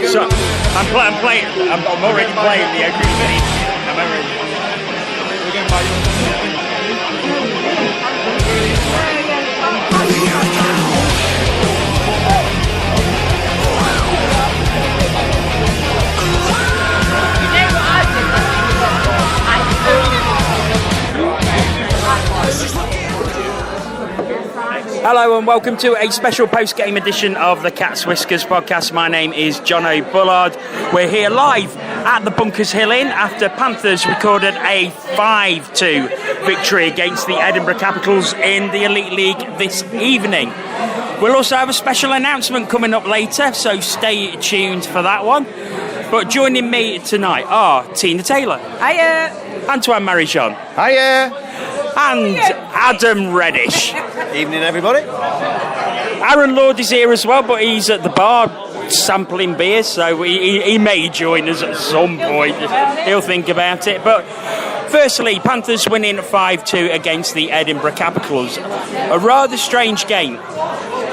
So I'm playing. I'm already playing the opening theme. I'm already. Hello and welcome to a special post-game edition of the Cat's Whiskers podcast. My name is Jono Bullard. We're here live at the Bunkers Hill Inn after Panthers recorded a 5-2 victory against the Edinburgh Capitals in the Elite League this evening. We'll also have a special announcement coming up later, so stay tuned for that one. But joining me tonight are Tina Taylor. Hiya. Antoine Marie-Jean. Hiya. And Adam Reddish. Evening, everybody. Aaron Lord is here as well, but he's at the bar sampling beer, so he may join us at some point. He'll think about it. But firstly, Panthers winning 5-2 against the Edinburgh Capitals. A rather strange game.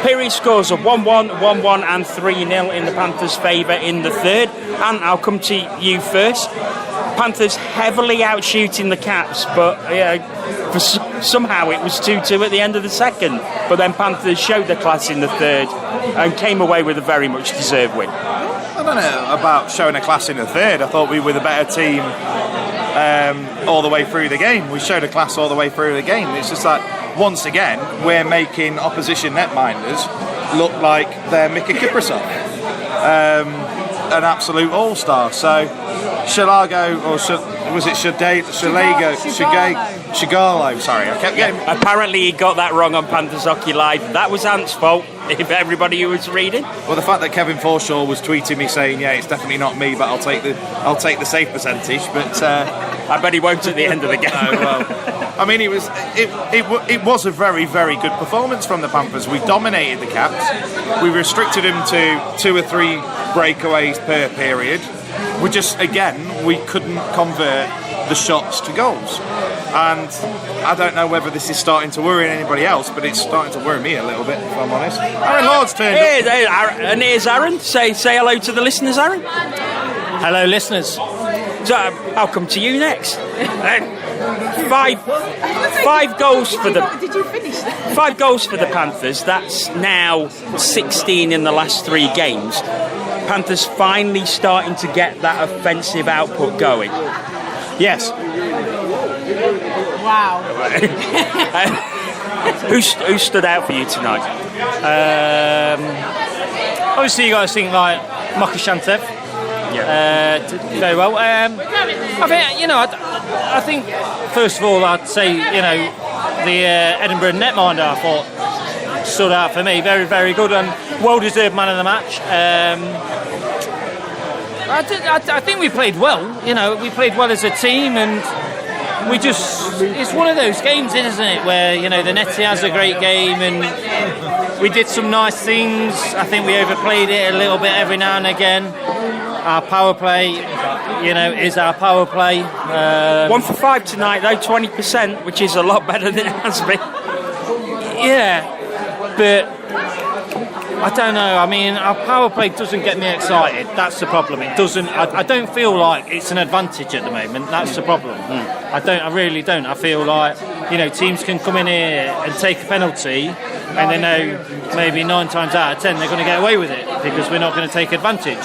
Period scores of 1-1, 1-1 and 3-0 in the Panthers' favour in the third. And I'll come to you first. Panthers heavily outshooting the Caps, but somehow it was 2-2 at the end of the second. But then Panthers showed their class in the third and came away with a very much deserved win. I don't know about showing a class in the third. I thought we were the better team all the way through the game. We showed a class all the way through the game. It's just that, once again, we're making opposition netminders look like they're Mika Kiprasov. An absolute all-star. So, shall I go, or was it Shigalo? Sorry, I kept getting... Apparently he got that wrong on Panthers Hockey Live. That was Ant's fault, if everybody who was reading. Well, the fact that Kevin Forshaw was tweeting me saying, yeah, it's definitely not me, but I'll take the safe percentage, but... I bet he won't at the end of the game. No, well, I mean, it was a very, very good performance from the Panthers. We dominated the Caps. We restricted them to 2 or 3 breakaways per period. We just, again, we couldn't convert the shots to goals. And I don't know whether this is starting to worry anybody else, but it's starting to worry me a little bit, if I'm honest. Aaron Lord's turned up. And here's Aaron. Say hello to the listeners, Aaron. Hello, listeners. So I'll come to you next. 5 goals for the. Did you finish that? 5 goals for the Panthers. That's now 16 in the last 3 games. Panthers finally starting to get that offensive output going. Yes. Wow. Who stood out for you tonight? Obviously, you guys think like Makashantev. Yeah. Did very well. I think I think first of all I'd say the Edinburgh netminder I thought stood out for me, very, very good and well-deserved man of the match. I think we played well. We played well as a team, and it's one of those games, isn't it, where the Netty has a great game and we did some nice things. I think we overplayed it a little bit every now and again. Our power play, is our power play. 1 for 5 tonight, though, 20%, which is a lot better than it has been. Yeah, but I don't know. I mean, our power play doesn't get me excited. That's the problem. It doesn't. I don't feel like it's an advantage at the moment. That's the problem. I really don't. I feel like teams can come in here and take a penalty, and they know maybe 9 times out of 10 they're going to get away with it because we're not going to take advantage.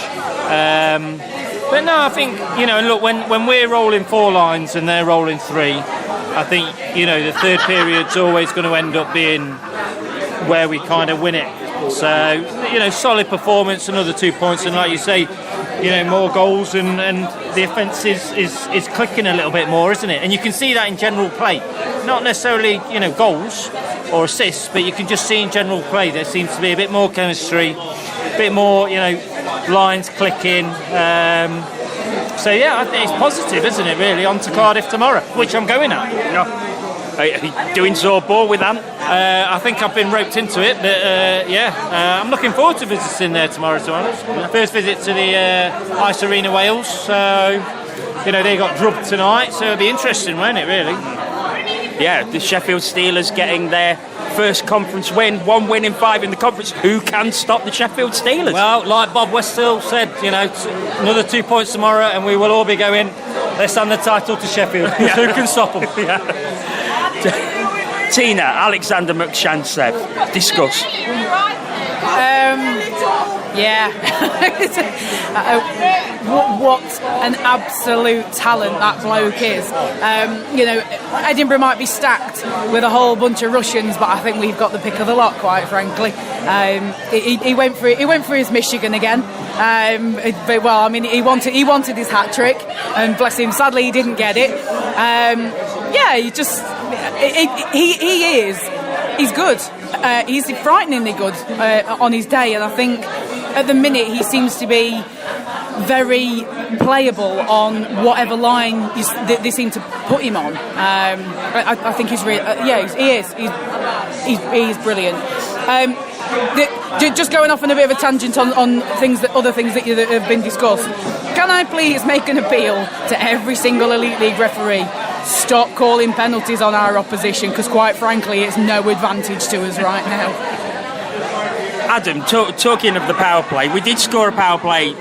But no, I think and look, when we're rolling 4 lines and they're rolling 3, I think the third period's always going to end up being where we kind of win it. So solid performance, another 2 points, and like you say, more goals and the offence is clicking a little bit more, isn't it? And you can see that in general play, not necessarily yeah, or assists, but you can just see in general play there seems to be a bit more chemistry, a bit more, lines clicking. So yeah, I think it's positive, isn't it, really? On to Cardiff tomorrow, which I'm going at. Are you doing Zorbor with Ant? I think I've been roped into it, but I'm looking forward to visiting there tomorrow, to be honest. First visit to the Ice Arena Wales, so they got drubbed tonight, so it'll be interesting, won't it, really? Yeah, the Sheffield Steelers getting their first conference win, 1 win in 5 in the conference. Who can stop the Sheffield Steelers? Well, like Bob Westhill said, another 2 points tomorrow and we will all be going, let's hand the title to Sheffield. Who can stop them? Tina, Alexander McShantsev, discuss. What an absolute talent that bloke is. Edinburgh might be stacked with a whole bunch of Russians, but I think we've got the pick of the lot, quite frankly. He went for his Michigan again. He wanted his hat trick, and bless him, sadly he didn't get it. He's good. He's frighteningly good on his day, and I think at the minute he seems to be very playable on whatever line they seem to put him on. I think he's really, he is brilliant. Just going off on a bit of a tangent on other things that have been discussed. Can I please make an appeal to every single Elite League referee? Stop calling penalties on our opposition, because quite frankly it's no advantage to us right now. Adam, talking of the power play, we did score a power play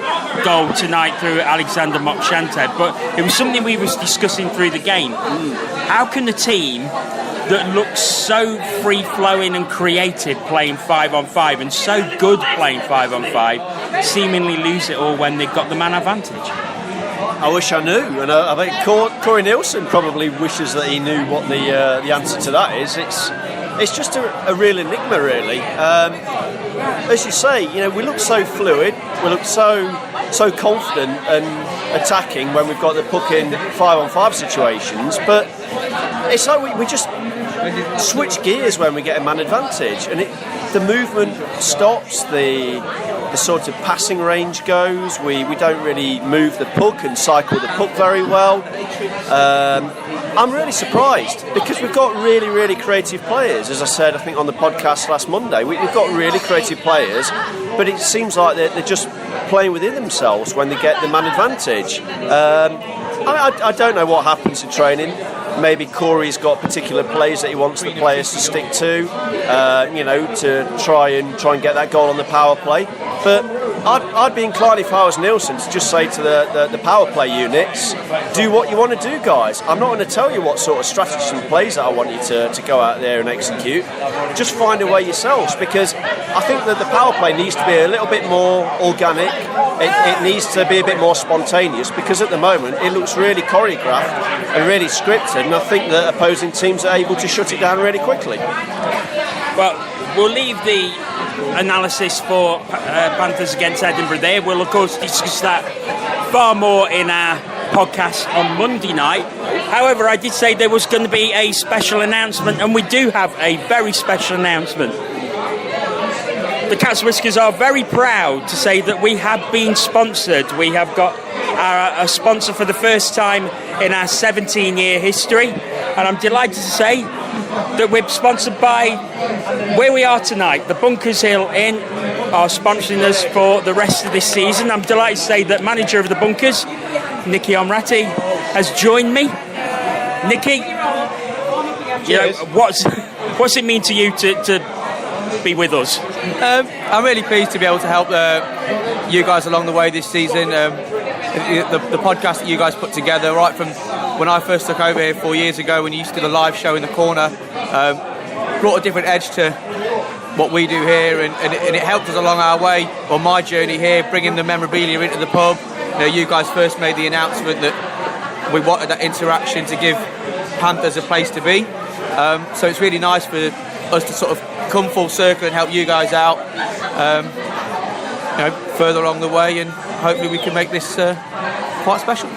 goal tonight through Alexander Mokshantev, but it was something we was discussing through the game. How can a team that looks so free-flowing and creative playing 5-on-5 and so good playing 5-on-5 seemingly lose it all when they've got the man advantage? I wish I knew, and I think Corey Nielsen probably wishes that he knew what the answer to that is. It's just a real enigma, really. As you say, we look so fluid, we look so confident and attacking when we've got the puck in 5-on-5 situations, but it's like we just switch gears when we get a man advantage, and the movement stops, the sort of passing range goes, we don't really move the puck and cycle the puck very well. I'm really surprised, because we've got really, really creative players. As I said, I think on the podcast last Monday, we've got really creative players, but it seems like they're just playing within themselves when they get the man advantage. I don't know what happens in training. Maybe Corey's got particular plays that he wants the players to stick to, to try and get that goal on the power play. But I'd be inclined, if I was Nielsen, to just say to the power play units, do what you want to do, guys. I'm not going to tell you what sort of strategies and plays that I want you to go out there and execute. Just find a way yourselves, because I think that the power play needs to be a little bit more organic. It needs to be a bit more spontaneous, because at the moment it looks really choreographed and really scripted, and I think that opposing teams are able to shut it down really quickly. Well, we'll leave the analysis for Panthers against Edinburgh there. We'll of course discuss that far more in our podcast on Monday night. However, I did say there was going to be a special announcement, and we do have a very special announcement. The Cat's Whiskers are very proud to say that we have been sponsored. We have got a sponsor for the first time in our 17-year history, and I'm delighted to say that we're sponsored by where we are tonight. The Bunkers Hill Inn are sponsoring us for the rest of this season. I'm delighted to say that manager of the Bunkers, Nicky Omrati, has joined me. Nicky, what's it mean to you to be with us? I'm really pleased to be able to help you guys along the way this season. The podcast that you guys put together, right from when I first took over here 4 years ago, when you used to do the live show in the corner, brought a different edge to what we do here, and it helped us along our way on my journey here, bringing the memorabilia into the pub. You guys first made the announcement that we wanted that interaction to give Panthers a place to be. So it's really nice for us to sort of come full circle and help you guys out further along the way, and hopefully we can make this quite special.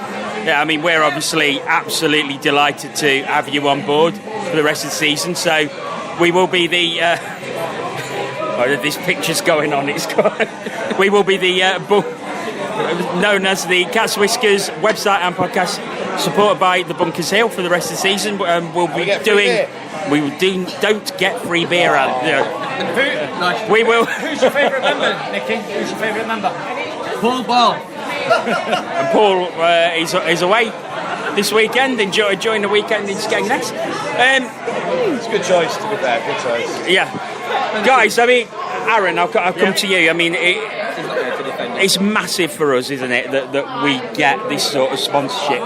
Yeah, I mean, we're obviously absolutely delighted to have you on board for the rest of the season. So we will be the this picture's going on. We will be the known as the Cat's Whiskers website and podcast, supported by the Bunkers Hill for the rest of the season. We'll be doing. Don't get free beer out. We will. Who's your favourite member, Nicky? Who's your favourite member? Paul Ball. And Paul is away this weekend, enjoying the weekend in Skegness. It's a good choice, to be fair. Good choice. Yeah, guys. I mean, Aaron, I'll come to you. I mean, it's massive for us, isn't it, that we get this sort of sponsorship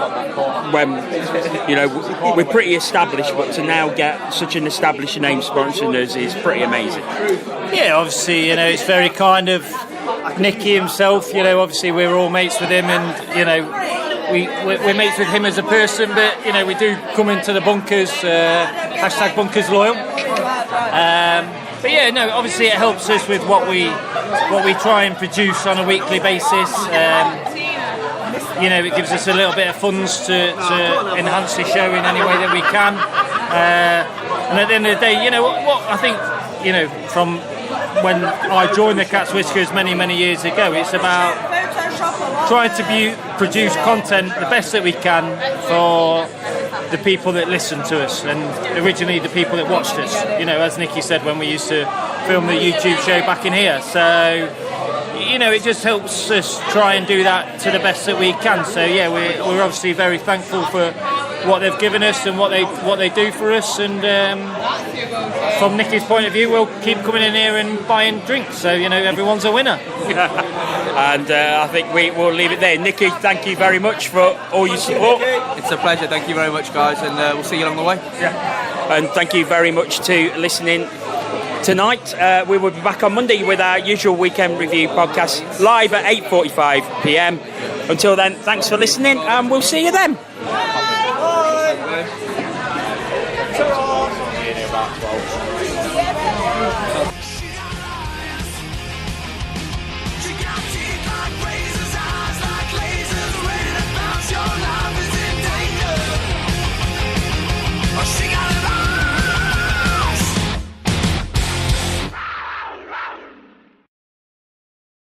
when, you know, we're pretty established, but to now get such an established name sponsoring us is pretty amazing. Yeah, obviously, you know, it's very kind of Nicky himself. You know, obviously we're all mates with him, and you know, we're mates with him as a person, but you know, we do come into the bunkers, hashtag bunkers loyal. But yeah, no, obviously it helps us with what we try and produce on a weekly basis. You know, it gives us a little bit of funds to enhance the show in any way that we can. And at the end of the day, you know, what I think, you know, from when I joined the Cat's Whiskers many years ago, it's about trying to produce content the best that we can for the people that listen to us, and originally the people that watched us. You know, as Nicky said, when we used to film the YouTube show back in here. So, you know, it just helps us try and do that to the best that we can. So yeah, we're obviously very thankful for what they've given us and what they do for us. And from Nicky's point of view, we'll keep coming in here and buying drinks. So you know, everyone's a winner. And I think we will leave it there. Nicky, thank you very much for all your support. It's a pleasure. Thank you very much, guys, and we'll see you along the way. Yeah. And thank you very much to listening tonight. We will be back on Monday with our usual weekend review podcast, live at 8:45 p.m. Until then, thanks for listening, and we'll see you then.